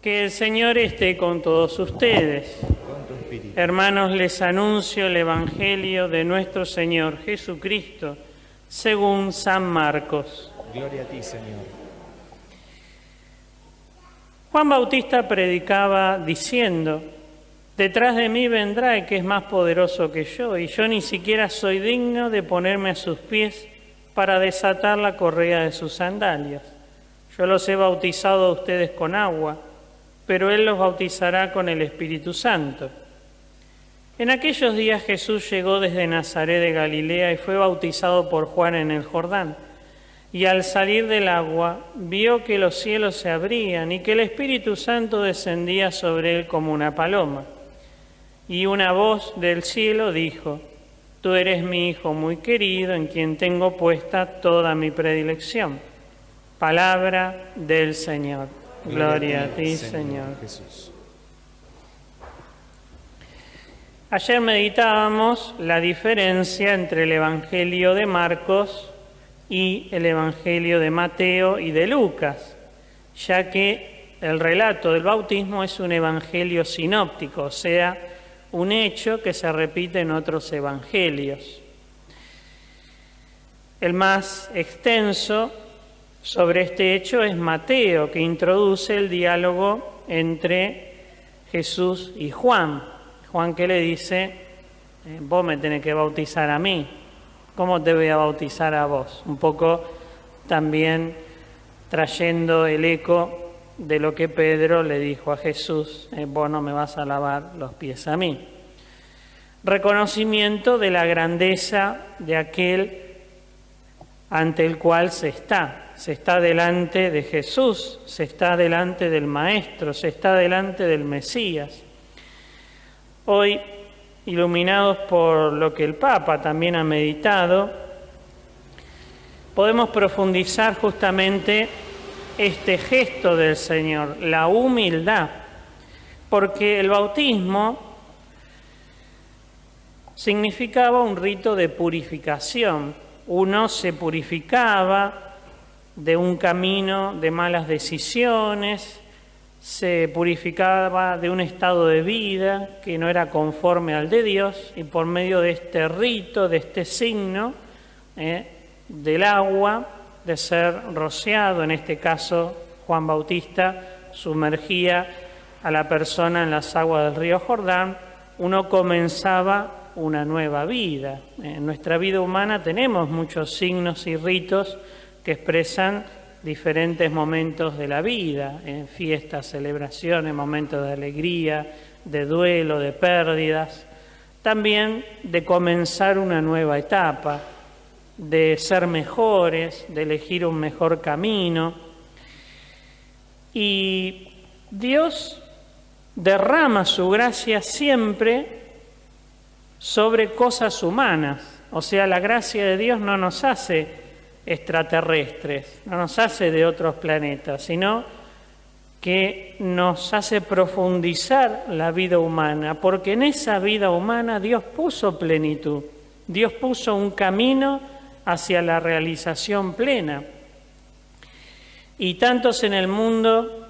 Que el Señor esté con todos ustedes. Con tu espíritu. Hermanos, les anuncio el Evangelio de nuestro Señor Jesucristo, según San Marcos. Gloria a ti, Señor. Juan Bautista predicaba diciendo: detrás de mí vendrá el que es más poderoso que yo, y yo ni siquiera soy digno de ponerme a sus pies para desatar la correa de sus sandalias. Yo los he bautizado a ustedes con agua, pero Él los bautizará con el Espíritu Santo. En aquellos días Jesús llegó desde Nazaret de Galilea y fue bautizado por Juan en el Jordán. Y al salir del agua, vio que los cielos se abrían y que el Espíritu Santo descendía sobre él como una paloma. Y una voz del cielo dijo: Tú eres mi Hijo muy querido, en quien tengo puesta toda mi predilección. Palabra del Señor. Gloria a ti, Señor Jesús. Ayer meditábamos la diferencia entre el Evangelio de Marcos y el Evangelio de Mateo y de Lucas, ya que el relato del bautismo es un evangelio sinóptico, o sea, un hecho que se repite en otros evangelios. El más extenso sobre este hecho es Mateo, que introduce el diálogo entre Jesús y Juan. Juan que le dice: vos me tenés que bautizar a mí, ¿cómo te voy a bautizar a vos? Un poco también trayendo el eco de lo que Pedro le dijo a Jesús: vos no me vas a lavar los pies a mí. Reconocimiento de la grandeza de aquel ante el cual se está delante de Jesús, se está delante del Maestro, se está delante del Mesías. Hoy, iluminados por lo que el Papa también ha meditado, podemos profundizar justamente este gesto del Señor, la humildad, porque el bautismo significaba un rito de purificación. Uno se purificaba de un camino de malas decisiones, se purificaba de un estado de vida que no era conforme al de Dios, y por medio de este rito, de este signo del agua, de ser rociado, en este caso Juan Bautista sumergía a la persona en las aguas del río Jordán, uno comenzaba una nueva vida. En nuestra vida humana tenemos muchos signos y ritos que expresan diferentes momentos de la vida, fiestas, celebraciones, momentos de alegría, de duelo, de pérdidas, también de comenzar una nueva etapa, de ser mejores, de elegir un mejor camino. Y Dios derrama su gracia siempre sobre cosas humanas, o sea, la gracia de Dios no nos hace extraterrestres, no nos hace de otros planetas, sino que nos hace profundizar la vida humana, porque en esa vida humana Dios puso plenitud, Dios puso un camino hacia la realización plena. Y tantos en el mundo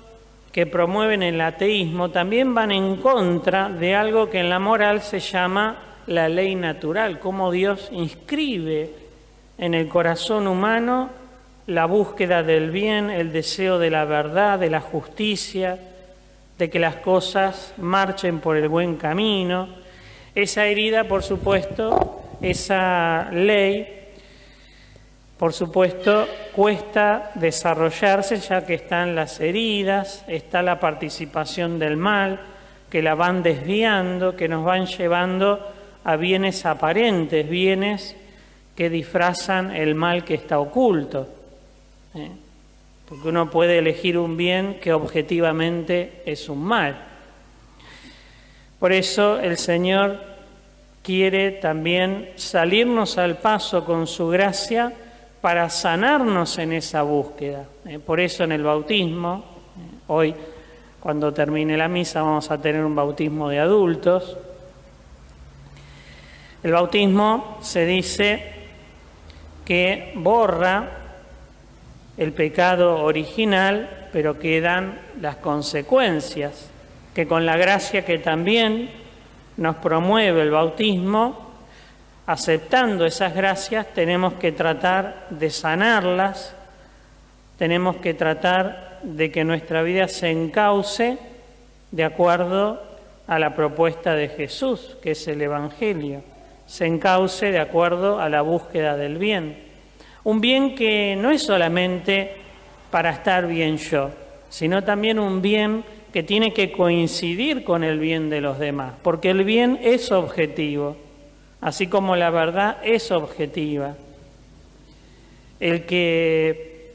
que promueven el ateísmo también van en contra de algo que en la moral se llama la ley natural, cómo Dios inscribe en el corazón humano la búsqueda del bien, el deseo de la verdad, de la justicia, de que las cosas marchen por el buen camino. Esa herida, por supuesto, esa ley, por supuesto, cuesta desarrollarse, ya que están las heridas, está la participación del mal, que la van desviando, que nos van llevando a bienes aparentes, bienes que disfrazan el mal que está oculto. Porque uno puede elegir un bien que objetivamente es un mal. Por eso el Señor quiere también salirnos al paso con su gracia para sanarnos en esa búsqueda. Por eso en el bautismo, hoy cuando termine la misa vamos a tener un bautismo de adultos. El bautismo se dice que borra el pecado original, pero quedan las consecuencias, que con la gracia que también nos promueve el bautismo, aceptando esas gracias, tenemos que tratar de sanarlas, tenemos que tratar de que nuestra vida se encauce de acuerdo a la propuesta de Jesús, que es el Evangelio, se encauce de acuerdo a la búsqueda del bien. Un bien que no es solamente para estar bien yo, sino también un bien que tiene que coincidir con el bien de los demás, porque el bien es objetivo, así como la verdad es objetiva. El que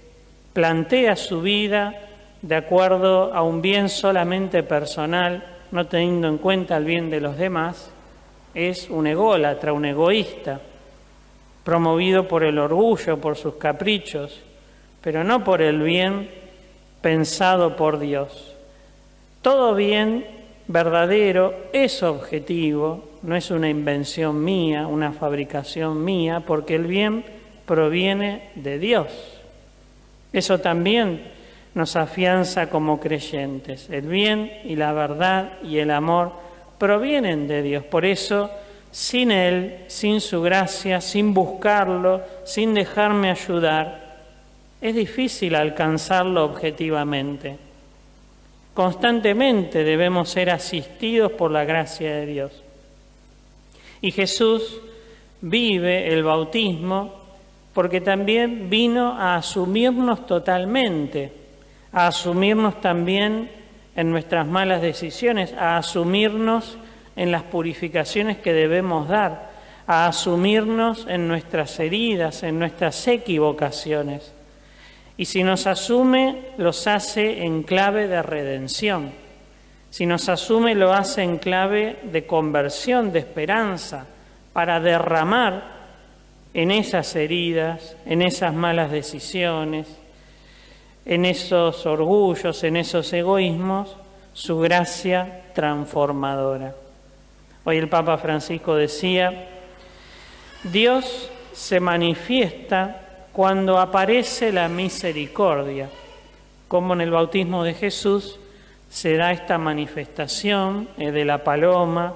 plantea su vida de acuerdo a un bien solamente personal, no teniendo en cuenta el bien de los demás, es un ególatra, un egoísta, promovido por el orgullo, por sus caprichos, pero no por el bien pensado por Dios. Todo bien verdadero es objetivo, no es una invención mía, una fabricación mía, porque el bien proviene de Dios. Eso también nos afianza como creyentes. El bien y la verdad y el amor provienen de Dios. Por eso, sin Él, sin su gracia, sin buscarlo, sin dejarme ayudar, es difícil alcanzarlo objetivamente. Constantemente debemos ser asistidos por la gracia de Dios. Y Jesús vive el bautismo porque también vino a asumirnos totalmente, a asumirnos también en nuestras malas decisiones, a asumirnos en las purificaciones que debemos dar, a asumirnos en nuestras heridas, en nuestras equivocaciones. Y si nos asume, los hace en clave de redención. Si nos asume, lo hace en clave de conversión, de esperanza, para derramar en esas heridas, en esas malas decisiones, en esos orgullos, en esos egoísmos, su gracia transformadora. Hoy el Papa Francisco decía, Dios se manifiesta cuando aparece la misericordia, como en el bautismo de Jesús se da esta manifestación de la paloma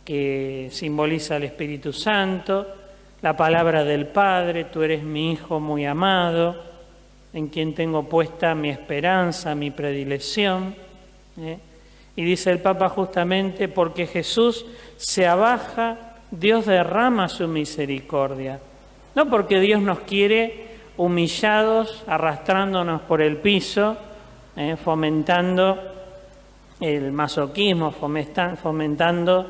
que simboliza el Espíritu Santo, la palabra del Padre, tú eres mi Hijo muy amado, en quien tengo puesta mi esperanza, mi predilección. Y dice el Papa justamente, porque Jesús se abaja, Dios derrama su misericordia. No porque Dios nos quiere humillados, arrastrándonos por el piso, fomentando el masoquismo, fomentando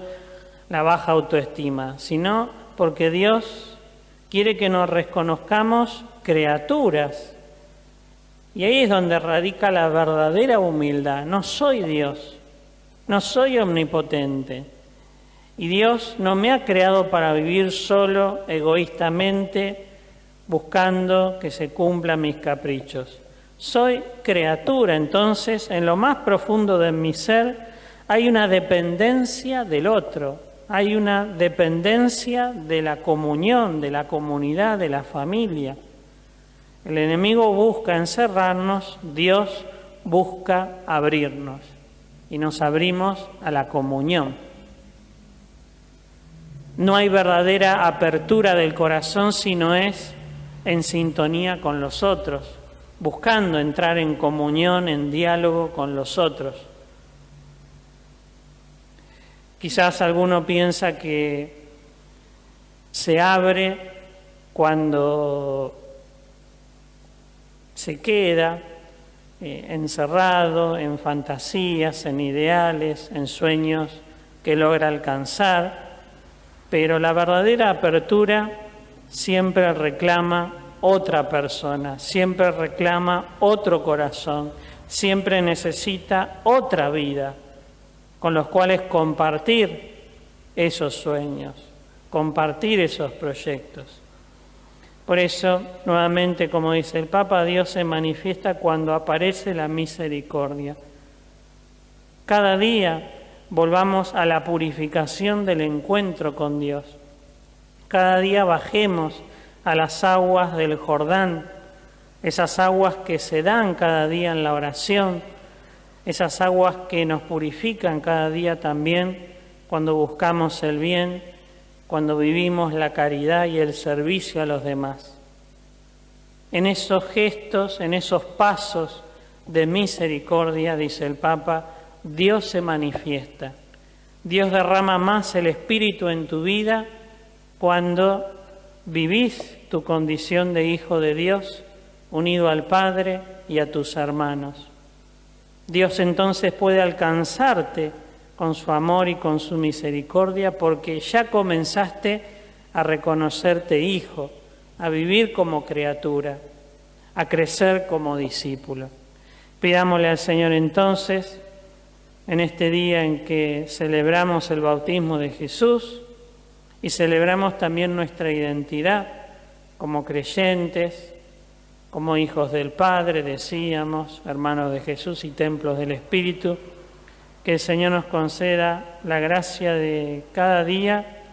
la baja autoestima, sino porque Dios quiere que nos reconozcamos criaturas. Y ahí es donde radica la verdadera humildad. No soy Dios, no soy omnipotente. Y Dios no me ha creado para vivir solo, egoístamente, buscando que se cumplan mis caprichos. Soy criatura, entonces, en lo más profundo de mi ser hay una dependencia del otro, hay una dependencia de la comunión, de la comunidad, de la familia. El enemigo busca encerrarnos, Dios busca abrirnos y nos abrimos a la comunión. No hay verdadera apertura del corazón si no es en sintonía con los otros, buscando entrar en comunión, en diálogo con los otros. Quizás alguno piensa que se abre cuando se queda encerrado en fantasías, en ideales, en sueños que logra alcanzar, pero la verdadera apertura siempre reclama otra persona, siempre reclama otro corazón, siempre necesita otra vida con los cuales compartir esos sueños, compartir esos proyectos. Por eso, nuevamente, como dice el Papa, Dios se manifiesta cuando aparece la misericordia. Cada día volvamos a la purificación del encuentro con Dios. Cada día bajemos a las aguas del Jordán esas aguas que se dan cada día en la oración, esas aguas que nos purifican cada día también cuando buscamos el bien, cuando vivimos la caridad y el servicio a los demás. En esos gestos, en esos pasos de misericordia, dice el Papa, Dios se manifiesta. Dios derrama más el Espíritu en tu vida cuando vivís tu condición de hijo de Dios, unido al Padre y a tus hermanos. Dios entonces puede alcanzarte con su amor y con su misericordia porque ya comenzaste a reconocerte hijo, a vivir como criatura, a crecer como discípulo. Pidámosle al Señor entonces, en este día en que celebramos el bautismo de Jesús y celebramos también nuestra identidad como creyentes, como hijos del Padre, decíamos, hermanos de Jesús y templos del Espíritu, que el Señor nos conceda la gracia de cada día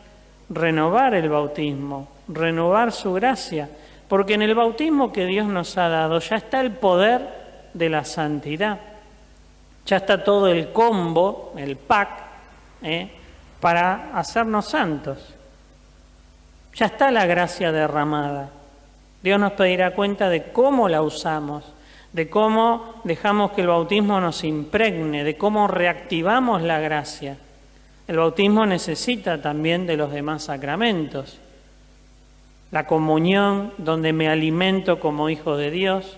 renovar el bautismo, renovar su gracia, porque en el bautismo que Dios nos ha dado ya está el poder de la santidad, ya está todo el combo, el pack, para hacernos santos. Ya está la gracia derramada. Dios nos pedirá cuenta de cómo la usamos, de cómo dejamos que el bautismo nos impregne, de cómo reactivamos la gracia. El bautismo necesita también de los demás sacramentos. La comunión, donde me alimento como hijo de Dios,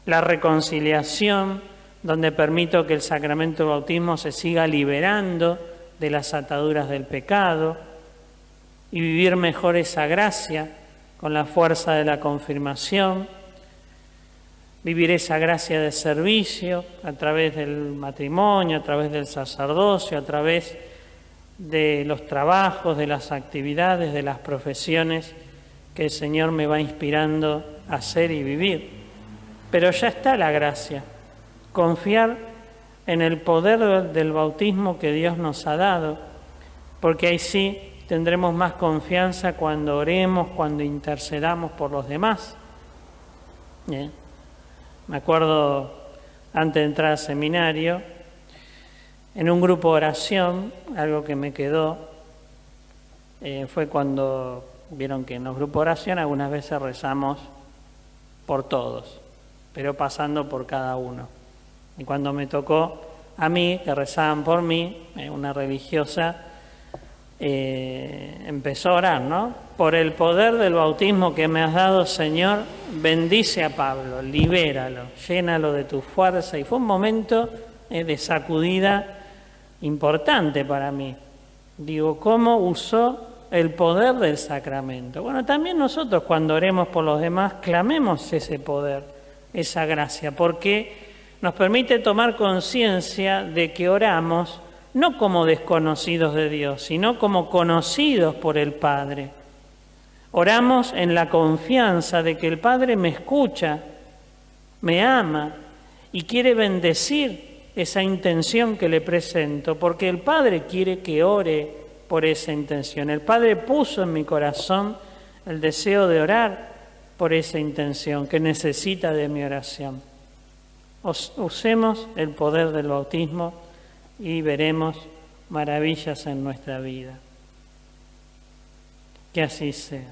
la reconciliación, donde permito que el sacramento del bautismo se siga liberando de las ataduras del pecado y vivir mejor esa gracia con la fuerza de la confirmación, vivir esa gracia de servicio a través del matrimonio, a través del sacerdocio, a través de los trabajos, de las actividades, de las profesiones que el Señor me va inspirando a hacer y vivir. Pero ya está la gracia. Confiar en el poder del bautismo que Dios nos ha dado, porque ahí sí tendremos más confianza cuando oremos, cuando intercedamos por los demás. Me acuerdo, antes de entrar al seminario, en un grupo de oración, algo que me quedó, fue cuando vieron que en los grupos de oración algunas veces rezamos por todos, pero pasando por cada uno. Y cuando me tocó a mí, que rezaban por mí, una religiosa empezó a orar, ¿no? Por el poder del bautismo que me has dado, Señor, bendice a Pablo, libéralo, llénalo de tu fuerza. Y fue un momento de sacudida importante para mí. Digo, ¿cómo usó el poder del sacramento? Bueno, también nosotros cuando oremos por los demás, clamemos ese poder, esa gracia, porque nos permite tomar conciencia de que oramos no como desconocidos de Dios, sino como conocidos por el Padre. Oramos en la confianza de que el Padre me escucha, me ama y quiere bendecir esa intención que le presento, porque el Padre quiere que ore por esa intención. El Padre puso en mi corazón el deseo de orar por esa intención, que necesita de mi oración. Usemos el poder del bautismo y veremos maravillas en nuestra vida. Que así sea.